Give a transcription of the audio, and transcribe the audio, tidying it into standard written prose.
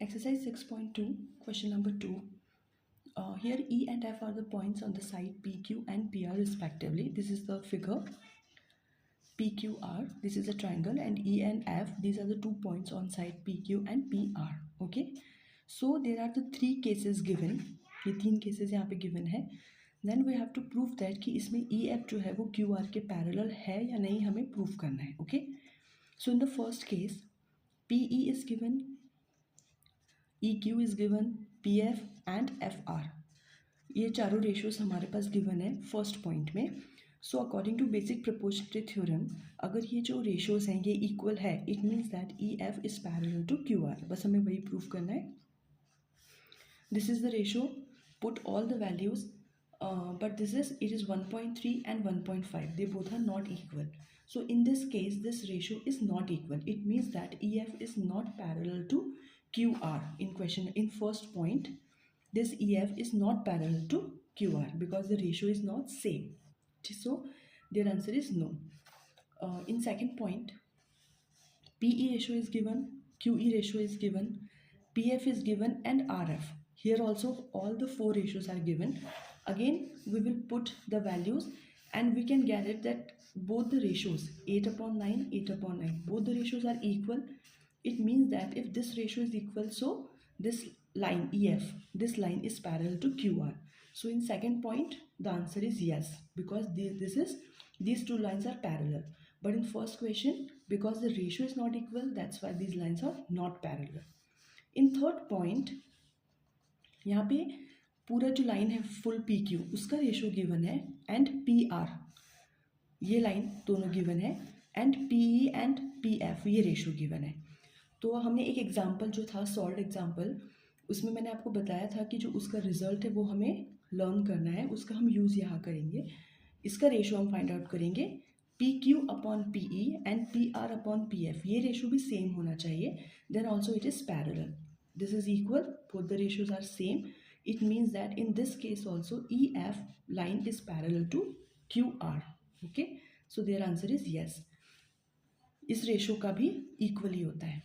Exercise 6.2, question number 2. Here E and F are the points on the side PQ and PR respectively. This is the figure PQR. This is a triangle, and E and F, these are the 2 points on side PQ and PR. Okay. So there are the 3 cases given. ये 3 cases यहाँ पे given है. Then we have to prove that कि इसमें EF जो है वो QR के parallel है या नहीं, हमें prove करना है. Okay. So in the first case, PE is given, EQ is given, PF and FR. ये चारों रेशियोज हमारे पास गिवन है फर्स्ट पॉइंट में. So according to basic proportionality theorem, अगर ये जो रेशियोज हैं ये इक्वल है, it means that EF is parallel to QR. बस हमें वही प्रूव करना है. This is the ratio, put all the values, but this is it is 1.3 and 1.5. They both are not equal. So in this case, this ratio is not equal. It means that EF is not parallel to QR. In first point, this EF is not parallel to QR because the ratio is not same. So their answer is no. In second point, PE ratio is given, QE ratio is given, PF is given, and RF. Here also all the 4 ratios are given. Again we will put the values and we can get it that both the ratios 8/9, 8/9, both the ratios are equal. It means that if this ratio is equal, so this line EF, this line is parallel to QR. So in second point the answer is yes, because these 2 lines are parallel. But in first question, because the ratio is not equal, that's why these lines are not parallel. In third point, यहाँ पे पूरा जो line है full PQ उसका ratio given है, and PR ये line दोनों given है, एंड PE एंड PF ये रेशियो गिवन है. तो हमने एक एग्जांपल जो था सॉल्व एग्जांपल, उसमें मैंने आपको बताया था कि जो उसका रिजल्ट है वो हमें लर्न करना है, उसका हम यूज़ यहाँ करेंगे. इसका रेशियो हम फाइंड आउट करेंगे. PQ/PE एंड PR/PF ये रेशियो भी सेम होना चाहिए. Then also it is parallel. This is equal, both the ratios are same. It means that in this case also EF line is parallel to QR. Okay, so their answer is yes. इस ratio का भी equally होता है.